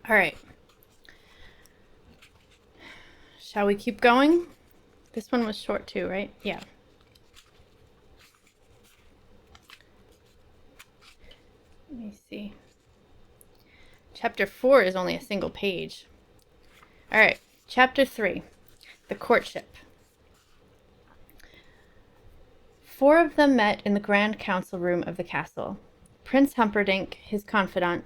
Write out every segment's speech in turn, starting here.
All right. Shall we keep going? This one was short too, right? Yeah. Let me see. Chapter 4 is only a single page. All right. Chapter 3, the courtship. 4 of them met in the grand council room of the castle. Prince Humperdinck, his confidant,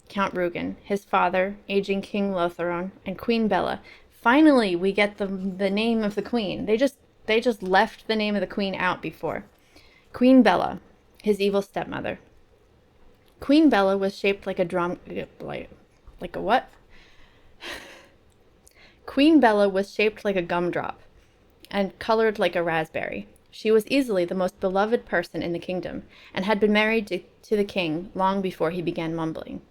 Count Rugen, his father, aging King Lotharon, and Queen Bella. Finally, we get the name of the queen. They just left the name of the queen out before. Queen Bella, his evil stepmother. Queen Bella was shaped like a like a what? Queen Bella was shaped like a gumdrop and colored like a raspberry. She was easily the most beloved person in the kingdom, and had been married to the king long before he began mumbling.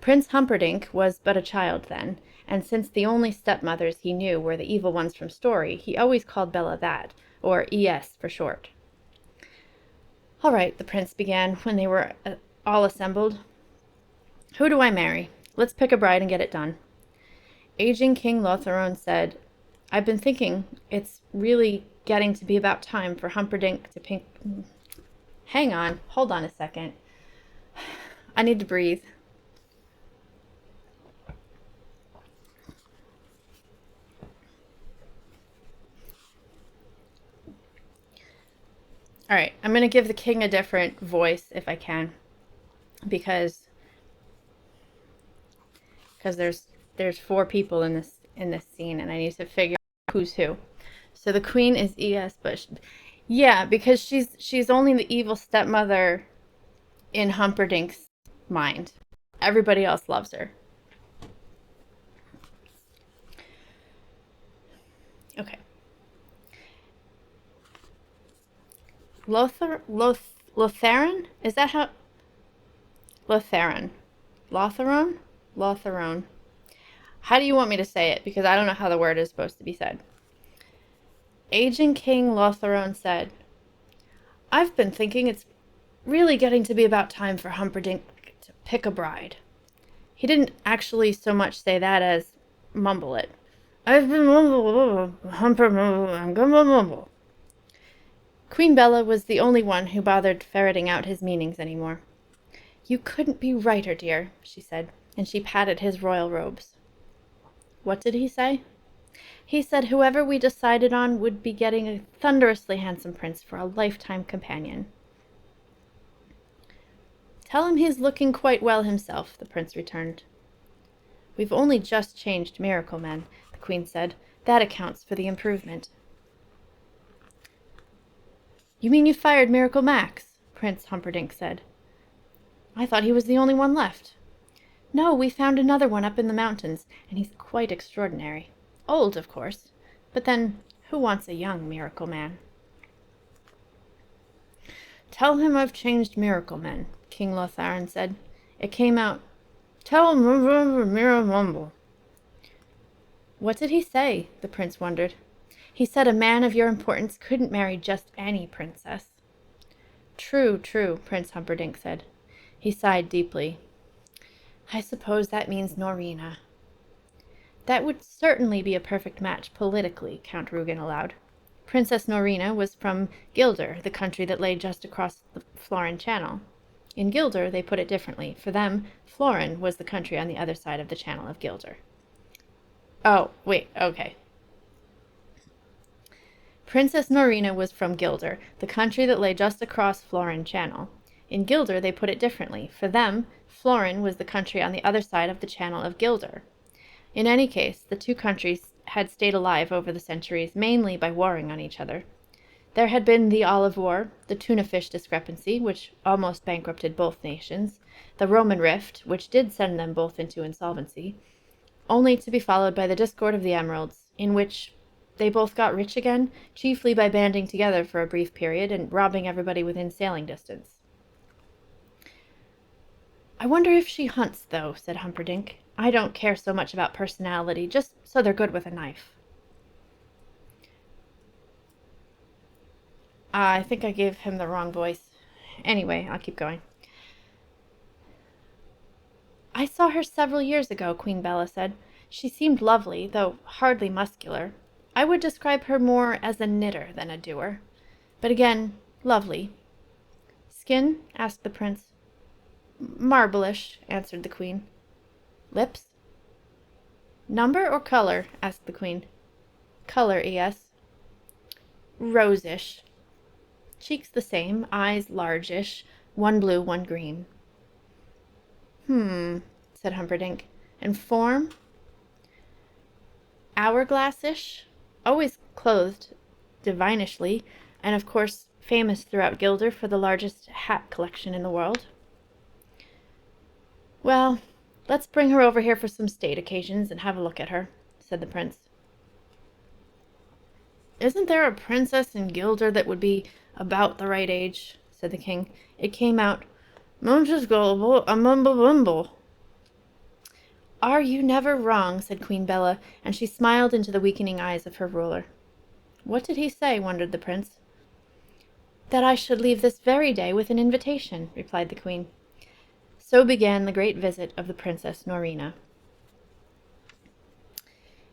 Prince Humperdinck was but a child then, and since the only stepmothers he knew were the evil ones from story, he always called Bella that, or ES for short. All right, the prince began when they were all assembled. Who do I marry? Let's pick a bride and get it done. Aging King Lotharon said, I've been thinking it's really getting to be about time for Humperdinck to pink. Hang on, hold on a second. I need to breathe. All right, I'm going to give the king a different voice if I can, because there's 4 people in this scene, and I need to figure out who's who. So the queen is ES, but yeah, because she's only the evil stepmother in Humperdinck's mind. Everybody else loves her. Okay. Lotharon? Is that how? Lotharon. Lotharon? Lotharon. How do you want me to say it? Because I don't know how the word is supposed to be said. Aging King Lotharon said, I've been thinking it's really getting to be about time for Humperdinck to pick a bride. He didn't actually so much say that as mumble it. I've been mumble, I'm gonna mumble. Queen Bella was the only one who bothered ferreting out his meanings anymore. You couldn't be righter, dear, she said, and she patted his royal robes. What did he say? He said whoever we decided on would be getting a thunderously handsome prince for a lifetime companion. Tell him he's looking quite well himself, the prince returned. We've only just changed Miracle Men, the queen said. That accounts for the improvement. You mean you fired Miracle Max? Prince Humperdinck said. I thought he was the only one left. No, we found another one up in the mountains, and he's quite extraordinary. Old, of course, but then who wants a young Miracle Man? Tell him I've changed Miracle Men, King Lotharon said. It came out, Tell him Mumble. What did he say? The prince wondered. He said a man of your importance couldn't marry just any princess. True, true, Prince Humperdinck said. He sighed deeply. I suppose that means Norina. That would certainly be a perfect match politically, Count Rugen allowed. Princess Norina was from Gilder, the country that lay just across the Florin Channel. In Gilder, they put it differently. For them, Florin was the country on the other side of the Channel of Gilder. Oh, wait, okay. Princess Norina was from Gilder, the country that lay just across Florin Channel. In Gilder, they put it differently. For them, Florin was the country on the other side of the Channel of Gilder. In any case, the 2 countries had stayed alive over the centuries, mainly by warring on each other. There had been the Olive War, the tuna fish discrepancy, which almost bankrupted both nations, the Roman Rift, which did send them both into insolvency, only to be followed by the Discord of the Emeralds, in which they both got rich again, chiefly by banding together for a brief period and robbing everybody within sailing distance. I wonder if she hunts, though, said Humperdinck. I don't care so much about personality, just so they're good with a knife. I think I gave him the wrong voice. Anyway, I'll keep going. I saw her several years ago, Queen Bella said. She seemed lovely, though hardly muscular. I would describe her more as a knitter than a doer. But again, lovely. Skin? Asked the prince. Marblish, answered the queen. Lips? Number or color? Asked the queen. Color, yes. Rosish. Cheeks the same, eyes largish, one blue, one green. Said Humperdinck. And form? Hourglassish, always clothed divinishly, and of course famous throughout Gilder for the largest hat collection in the world. Well, let's bring her over here for some state occasions and have a look at her, said the prince. Isn't there a princess in Gilder that would be about the right age? Said the king. It came out, Montes Gullible, a mumble bumble. Are you never wrong? Said Queen Bella, and she smiled into the weakening eyes of her ruler. What did he say? Wondered the prince. That I should leave this very day with an invitation, replied the queen. So began the great visit of the Princess Norina.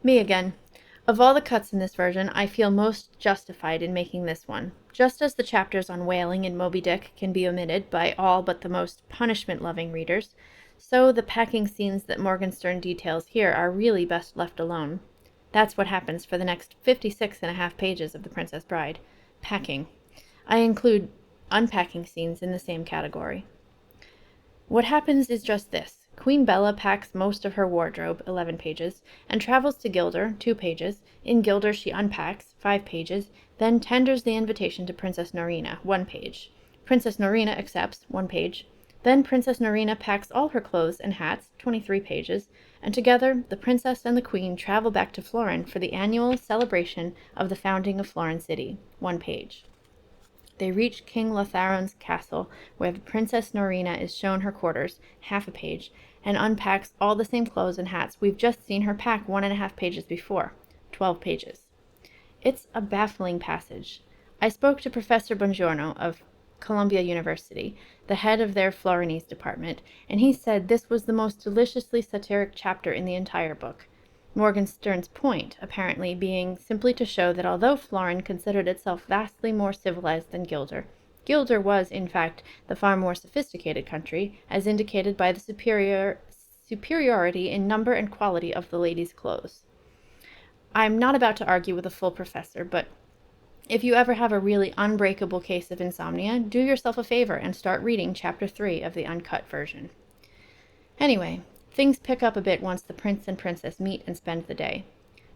Me again. Of all the cuts in this version, I feel most justified in making this one. Just as the chapters on whaling in Moby Dick can be omitted by all but the most punishment-loving readers, so the packing scenes that Morgenstern details here are really best left alone. That's what happens for the next 56.5 pages of The Princess Bride. Packing. I include unpacking scenes in the same category. What happens is just this. Queen Bella packs most of her wardrobe, 11 pages, and travels to Gilder, 2 pages. In Gilder she unpacks, 5 pages, then tenders the invitation to Princess Norina, 1 page. Princess Norina accepts, 1 page. Then Princess Norina packs all her clothes and hats, 23 pages, and together the princess and the queen travel back to Florin for the annual celebration of the founding of Florin City, 1 page. They reach King Lotharon's castle, where the Princess Norina is shown her quarters, half a page, and unpacks all the same clothes and hats we've just seen her pack 1.5 pages before, 12 pages. It's a baffling passage. I spoke to Professor Bongiorno of Columbia University, the head of their Florinese department, and he said this was the most deliciously satiric chapter in the entire book. Morgenstern's point, apparently, being simply to show that although Florin considered itself vastly more civilized than Gilder, Gilder was, in fact, the far more sophisticated country, as indicated by the superiority in number and quality of the ladies' clothes. I'm not about to argue with a full professor, but if you ever have a really unbreakable case of insomnia, do yourself a favor and start reading Chapter 3 of the uncut version. Anyway, things pick up a bit once the prince and princess meet and spend the day.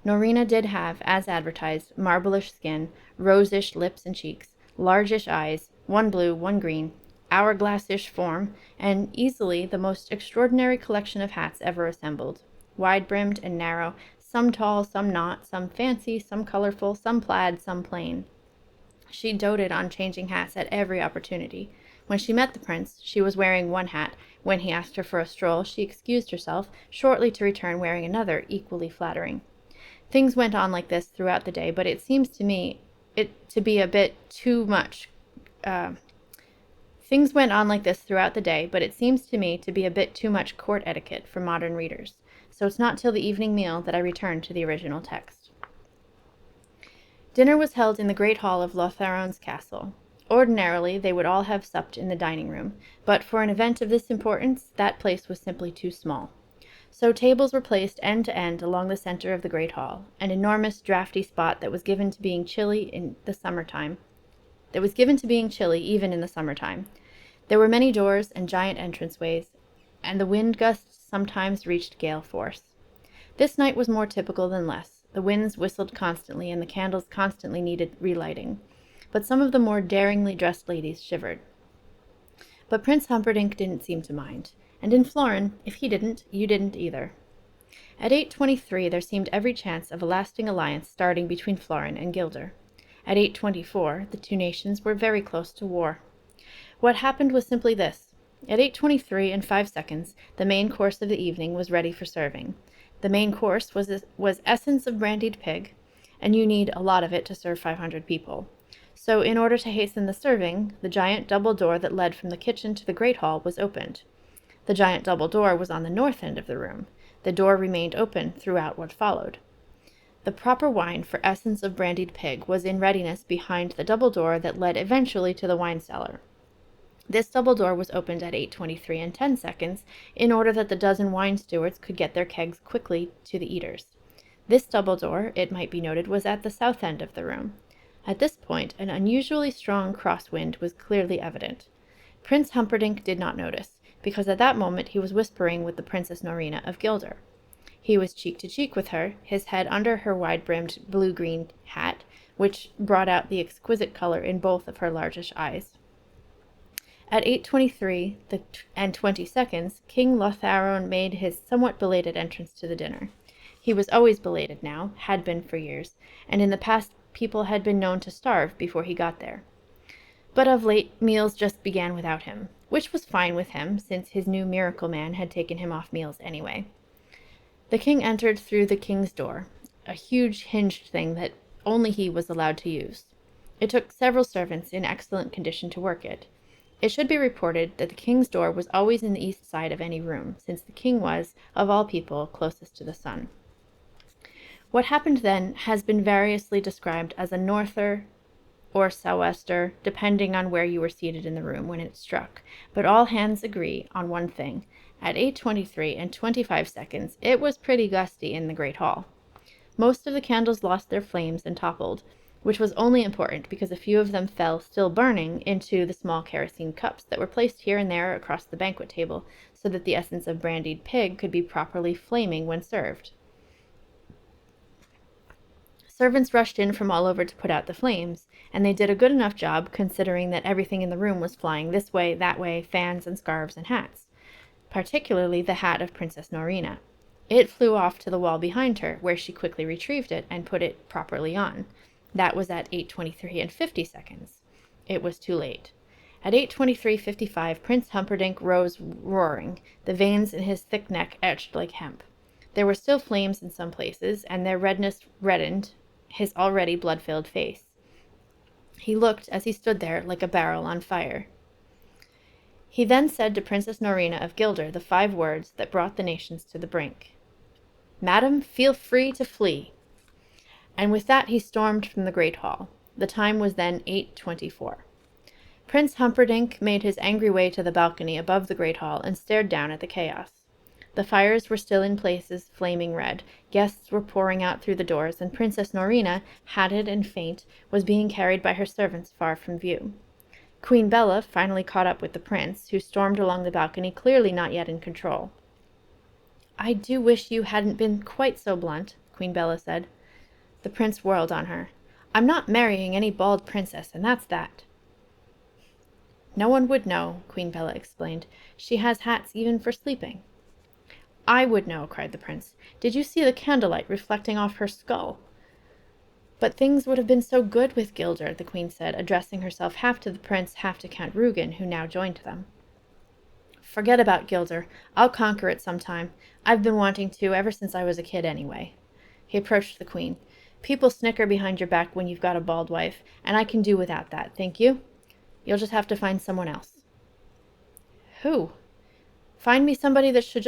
Norina did have, as advertised, marblish skin, rosish lips and cheeks, largish eyes, 1 blue, 1 green, hourglassish form, and easily the most extraordinary collection of hats ever assembled, wide-brimmed and narrow, some tall, some not, some fancy, some colorful, some plaid, some plain. She doted on changing hats at every opportunity. When she met the prince, she was wearing one hat. When he asked her for a stroll, she excused herself, shortly to return wearing another, equally flattering. Things went on like this throughout the day, but it seems to me to be a bit too much court etiquette for modern readers, so it's not till the evening meal that I return to the original text. Dinner was held in the great hall of Lotharon's castle. Ordinarily, they would all have supped in the dining room, but for an event of this importance, that place was simply too small. So tables were placed end to end along the center of the great hall, an enormous draughty spot that was given to being chilly even in the summertime. There were many doors and giant entranceways, and the wind gusts sometimes reached gale force. This night was more typical than less. The winds whistled constantly, and the candles constantly needed relighting. But some of the more daringly dressed ladies shivered. But Prince Humperdinck didn't seem to mind. And in Florin, if he didn't, you didn't either. At 8:23 there seemed every chance of a lasting alliance starting between Florin and Gilder. At 8:24 the two nations were very close to war. What happened was simply this. At 8:23 and 5 seconds, the main course of the evening was ready for serving. The main course was essence of brandied pig, and you need a lot of it to serve 500 people. So in order to hasten the serving, the giant double door that led from the kitchen to the great hall was opened. The giant double door was on the north end of the room. The door remained open throughout what followed. The proper wine for essence of brandied pig was in readiness behind the double door that led eventually to the wine cellar. This double door was opened at 8:23 and 10 seconds in order that the dozen wine stewards could get their kegs quickly to the eaters. This double door, it might be noted, was at the south end of the room. At this point, an unusually strong crosswind was clearly evident. Prince Humperdinck did not notice, because at that moment he was whispering with the Princess Norina of Gilder. He was cheek to cheek with her, his head under her wide-brimmed blue-green hat, which brought out the exquisite color in both of her largish eyes. At 8:23 and 20 seconds, King Lotharon made his somewhat belated entrance to the dinner. He was always belated now, had been for years, and in the past people had been known to starve before he got there. But of late, meals just began without him, which was fine with him, since his new miracle man had taken him off meals anyway. The king entered through the king's door, a huge hinged thing that only he was allowed to use. It took several servants in excellent condition to work it. It should be reported that the king's door was always in the east side of any room, since the king was, of all people, closest to the sun. What happened then has been variously described as a norther or sou'wester, depending on where you were seated in the room when it struck, but all hands agree on one thing. At 8:23 and 25 seconds, it was pretty gusty in the great hall. Most of the candles lost their flames and toppled, which was only important because a few of them fell, still burning, into the small kerosene cups that were placed here and there across the banquet table, so that the essence of brandied pig could be properly flaming when served. Servants rushed in from all over to put out the flames, and they did a good enough job considering that everything in the room was flying this way, that way, fans and scarves and hats. Particularly the hat of Princess Norina. It flew off to the wall behind her, where she quickly retrieved it and put it properly on. That was at 8:23 and 50 seconds. It was too late. At 8:23:55, Prince Humperdinck rose roaring, the veins in his thick neck etched like hemp. There were still flames in some places, and their redness reddened his already blood-filled face. He looked, as he stood there, like a barrel on fire. He then said to Princess Norina of Gilder the 5 words that brought the nations to the brink. "Madam, feel free to flee." And with that he stormed from the great hall. The time was then 8:24. Prince Humperdinck made his angry way to the balcony above the great hall and stared down at the chaos. The fires were still in places, flaming red. Guests were pouring out through the doors, and Princess Norina, hatted and faint, was being carried by her servants far from view. Queen Bella finally caught up with the prince, who stormed along the balcony, clearly not yet in control. "I do wish you hadn't been quite so blunt," Queen Bella said. The prince whirled on her. "I'm not marrying any bald princess, and that's that." "No one would know," Queen Bella explained. "She has hats even for sleeping." "I would know," cried the prince. "Did you see the candlelight reflecting off her skull?" "But things would have been so good with Gilder," the queen said, addressing herself half to the prince, half to Count Rugen, who now joined them. "Forget about Gilder. I'll conquer it sometime. I've been wanting to ever since I was a kid anyway." He approached the queen. "People snicker behind your back when you've got a bald wife, and I can do without that, thank you. You'll just have to find someone else." "Who?" Find me somebody. She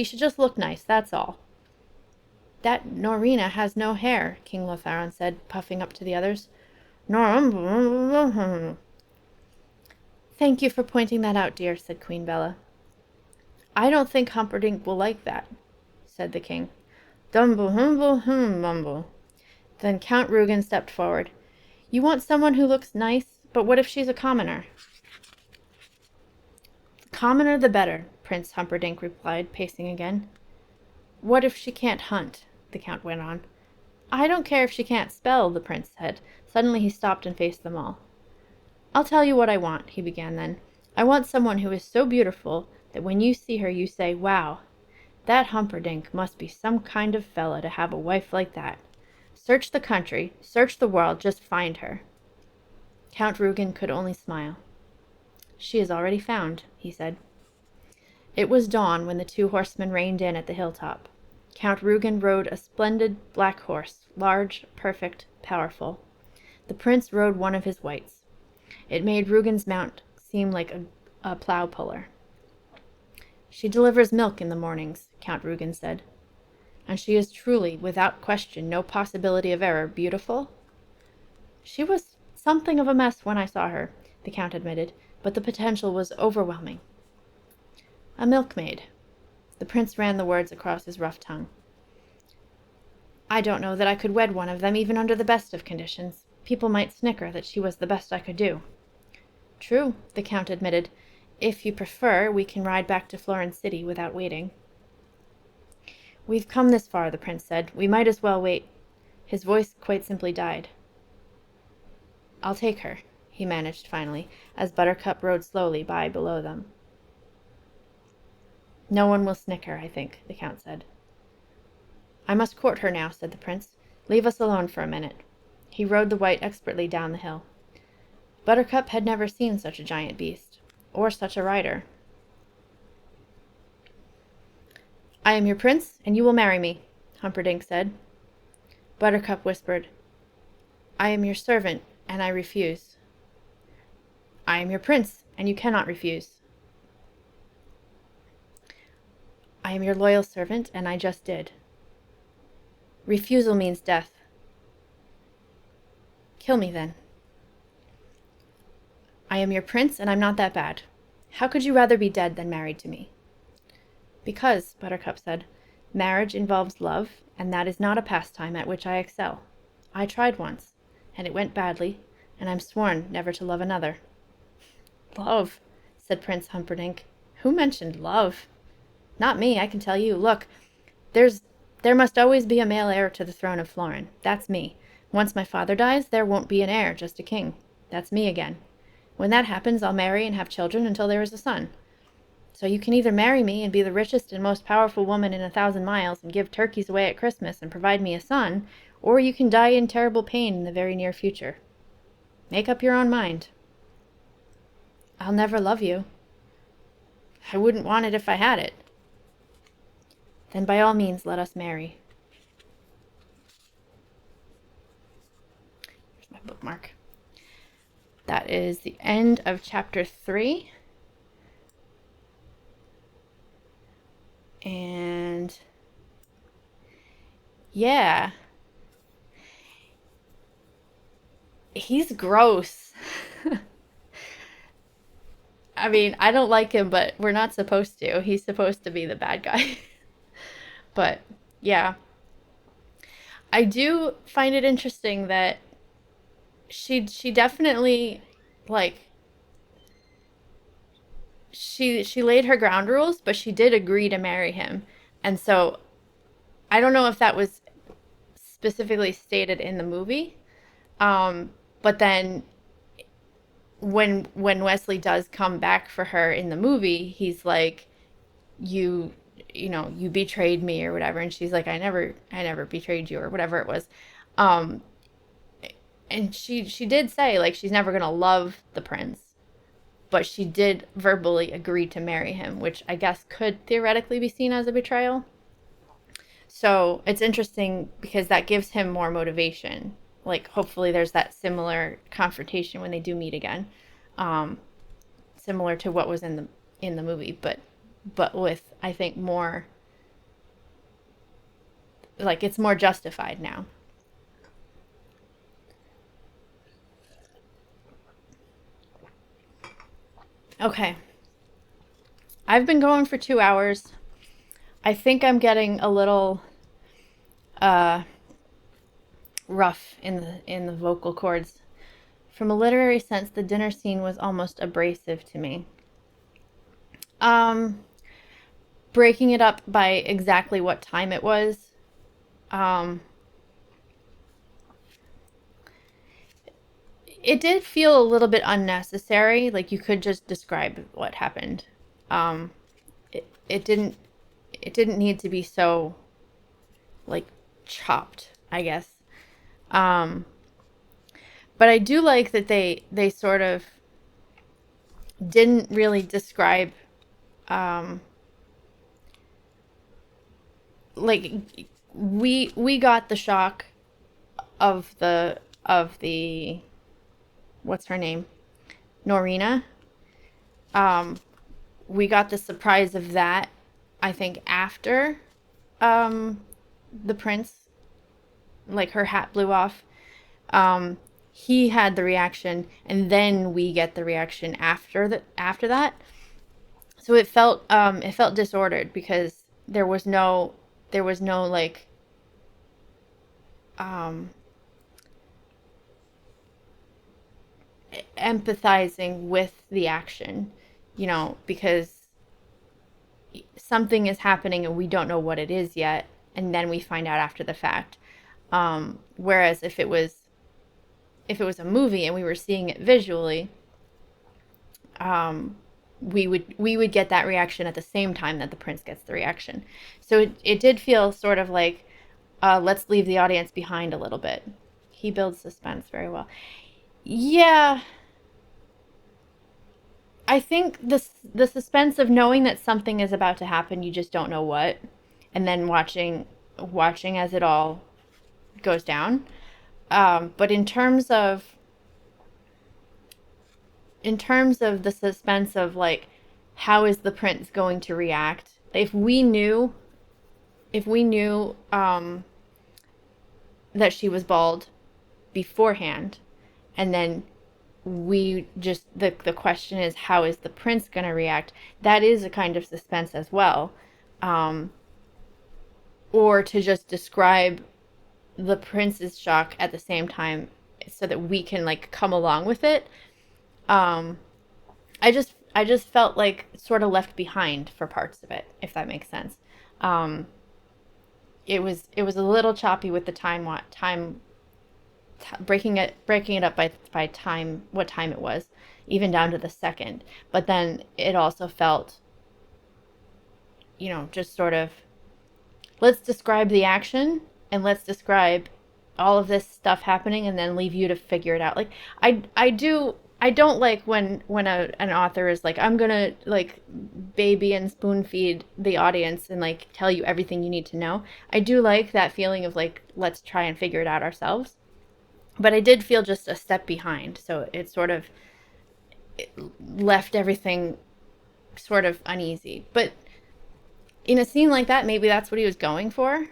should just look nice, that's all." "That Norina has no hair," King Lotharon said, puffing up to the others. "Thank you for pointing that out, dear," said Queen Bella. "I don't think Humperdinck will like that," said the king. "Dumble humble mumble." Then Count Rugen stepped forward. "You want someone who looks nice, but what if she's a commoner?" "The commoner the better," Prince Humperdinck replied, pacing again. "What if she can't hunt?" the count went on. "I don't care if she can't spell," the prince said. Suddenly he stopped and faced them all. "I'll tell you what I want," he began then. "I want someone who is so beautiful that when you see her you say, 'Wow, that Humperdinck must be some kind of fella to have a wife like that.' Search the country, search the world, just find her." Count Rugen could only smile. "She is already found," he said. It was dawn when the 2 horsemen reined in at the hilltop. Count Rugen rode a splendid black horse, large, perfect, powerful. The prince rode one of his whites. It made Rugen's mount seem like a plow puller. She delivers milk in the mornings, Count Rugen said. And she is truly, without question, no possibility of error, beautiful? She was something of a mess when I saw her, the Count admitted, but the potential was overwhelming. A milkmaid. The prince ran the words across his rough tongue. I don't know that I could wed one of them even under the best of conditions. People might snicker that she was the best I could do. True, the Count admitted. If you prefer, we can ride back to Florence City without waiting. We've come this far, the prince said. We might as well wait. His voice quite simply died. I'll take her, he managed finally, as Buttercup rode slowly by below them. No one will snicker, I think, the Count said. I must court her now, said the prince. Leave us alone for a minute. He rode the white expertly down the hill. Buttercup had never seen such a giant beast, or such a rider. I am your prince, and you will marry me, Humperdinck said. Buttercup whispered, I am your servant, and I refuse. I am your prince, and you cannot refuse. I am your loyal servant, and I just did. Refusal means death. Kill me, then. I am your prince, and I'm not that bad. How could you rather be dead than married to me? Because, Buttercup said, marriage involves love, and that is not a pastime at which I excel. I tried once, and it went badly, and I'm sworn never to love another. Love, said Prince Humperdinck. Who mentioned love? Not me, I can tell you. Look, there must always be a male heir to the throne of Florin. That's me. Once my father dies, there won't be an heir, just a king. That's me again. When that happens, I'll marry and have children until there is a son. So you can either marry me and be the richest and most powerful woman in 1,000 miles and give turkeys away at Christmas and provide me a son, or you can die in terrible pain in the very near future. Make up your own mind. I'll never love you. I wouldn't want it if I had it. Then by all means let us marry. Here's my bookmark. That is the end of chapter 3. And yeah, he's gross. I mean, I don't like him, but we're not supposed to. He's supposed to be the bad guy. But yeah, I do find it interesting that she definitely, like, she laid her ground rules, but she did agree to marry him. And so I don't know if that was specifically stated in the movie. But then when Wesley does come back for her in the movie, he's like, you betrayed me or whatever, and she's like, I never betrayed you or whatever it was. And she did say, like, she's never gonna love the prince, but she did verbally agree to marry him, which I guess could theoretically be seen as a betrayal. So it's interesting because that gives him more motivation. Like, hopefully there's that similar confrontation when they do meet again, similar to what was in the movie, but with, I think, more, like, it's more justified now. Okay, I've been going for 2 hours. I think I'm getting a little rough in the vocal cords. From a literary sense, the dinner scene was almost abrasive to me. Breaking it up by exactly what time it was, it did feel a little bit unnecessary. Like, you could just describe what happened. It didn't need to be so, like, chopped, I guess. But I do like that they sort of didn't really describe, like, we got the shock of the what's her name, Norina, Um, we got the surprise of that, I think, after um, the prince, like her hat blew off. Um, he had the reaction, and then we get the reaction after that. So it felt disordered because there was no like um, empathizing with the action, because something is happening and we don't know what it is yet, and then we find out after the fact. Whereas if it was a movie and we were seeing it visually, um, we would get that reaction at the same time that the prince gets the reaction. So it did feel sort of like, let's leave the audience behind a little bit. He builds suspense very well. Yeah, I think the suspense of knowing that something is about to happen, you just don't know what, and then watching as it all goes down. But in terms of the suspense of like how is the prince going to react, if we knew that she was bald beforehand, and then we just the question is how is the prince going to react, that is a kind of suspense as well. um or to just describe the prince's shock at the same time so that we can like come along with it. um I just felt like sort of left behind for parts of it, if that makes sense. um it was a little choppy with the time breaking it up by time, what time it was, even down to the second. But then it also felt, just sort of, let's describe the action and let's describe all of this stuff happening and then leave you to figure it out. Like I don't like when an author is like, I'm gonna like baby and spoon feed the audience and like tell you everything you need to know. I do like that feeling of like, let's try and figure it out ourselves. But I did feel just a step behind, so it sort of left everything sort of uneasy. But in a scene like that, maybe that's what he was going for,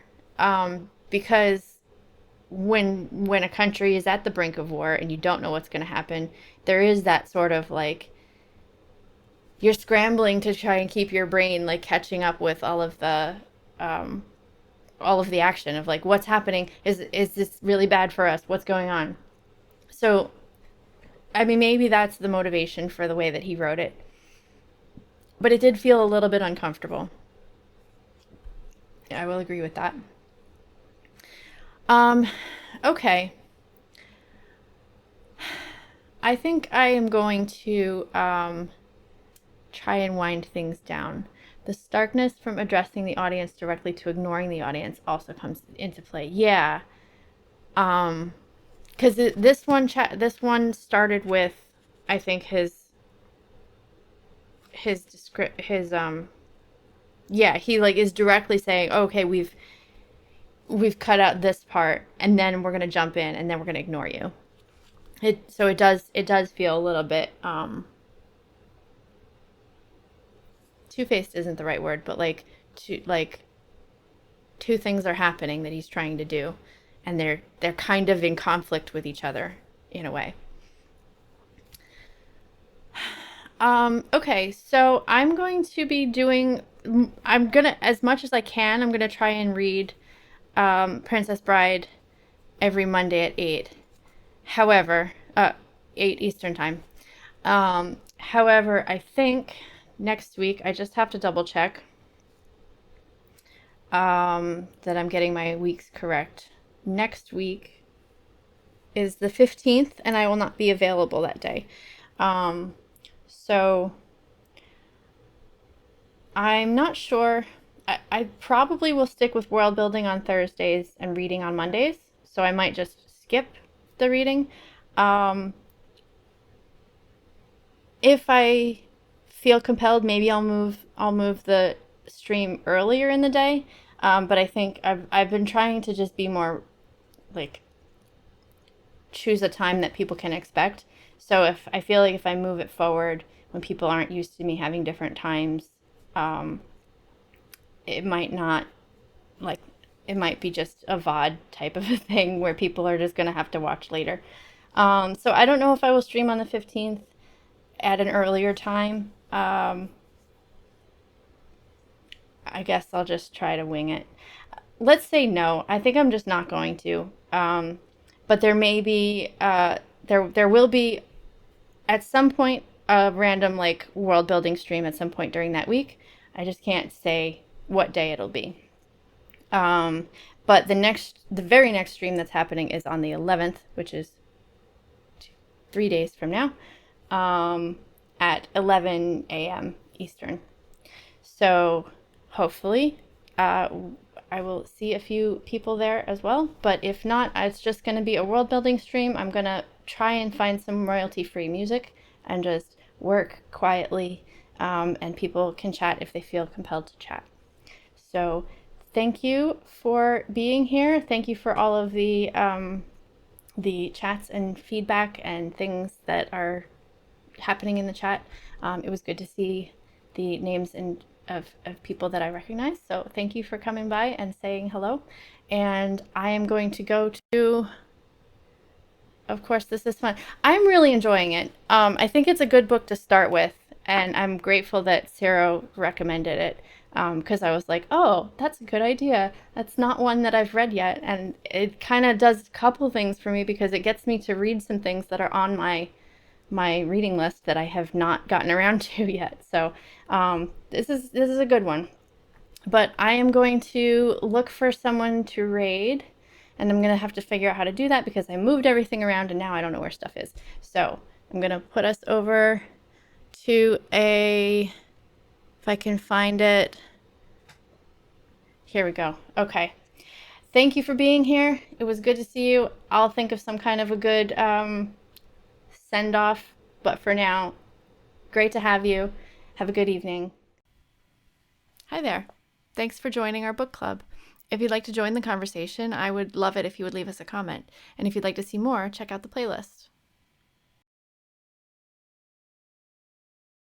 because when a country is at the brink of war and you don't know what's going to happen, there is that sort of like, you're scrambling to try and keep your brain like catching up with um, all of the action of like, what's happening, is this really bad for us, what's going on. So I mean, maybe that's the motivation for the way that he wrote it, but it did feel a little bit uncomfortable. I will agree with that. Um, okay. I think I am going to try and wind things down. The starkness from addressing the audience directly to ignoring the audience also comes into play. Yeah. Um, because this one started with, I think his yeah, he like is directly saying, okay, we've cut out this part and then we're going to jump in and then we're going to ignore you. It does feel a little bit two-faced isn't the right word, but like two things are happening that he's trying to do, and they're kind of in conflict with each other in a way. Okay, so I'm going to be doing. I'm gonna, as much as I can, I'm gonna try and read Princess Bride every Monday at 8. However, 8 Eastern time. However, I think next week I just have to double check that I'm getting my weeks correct. Next week is the 15th, and I will not be available that day. Um, so I'm not sure. I probably will stick with world building on Thursdays and reading on Mondays. So I might just skip the reading. Um, if I feel compelled, maybe I'll move the stream earlier in the day. But I think I've been trying to just be more like choose a time that people can expect. So if I feel like if I move it forward when people aren't used to me having different times, um, it might not like it might be just a VOD type of a thing where people are just going to have to watch later. So I don't know if I will stream on the 15th at an earlier time. I guess I'll just try to wing it. Let's say no. I think I'm just not going to. But there may be there will be at some point a random like world building stream at some point during that week. I just can't say what day it'll be. Um, but the very next stream that's happening is on the 11th, which is 3 days from now, at 11 a.m. Eastern. So hopefully, I will see a few people there as well. But if not, it's just going to be a world building stream. I'm going to try and find some royalty free music and just work quietly, and people can chat if they feel compelled to chat. So thank you for being here. Thank you for all of the chats and feedback and things that are happening in the chat. It was good to see the names of people that I recognize. So thank you for coming by and saying hello. And I am going to go to, of course, this is fun. I'm really enjoying it. I think it's a good book to start with, and I'm grateful that Sarah recommended it, because I was like, oh, that's a good idea. That's not one that I've read yet, and it kind of does a couple things for me because it gets me to read some things that are on my reading list that I have not gotten around to yet. So this is a good one. But I am going to look for someone to raid, and I'm going to have to figure out how to do that because I moved everything around and now I don't know where stuff is. So I'm going to put us over to if I can find it. Here we go. Okay. Thank you for being here. It was good to see you. I'll think of some kind of a good send off. But for now, great to have you. Have a good evening. Hi there. Thanks for joining our book club. If you'd like to join the conversation, I would love it if you would leave us a comment. And if you'd like to see more, check out the playlist.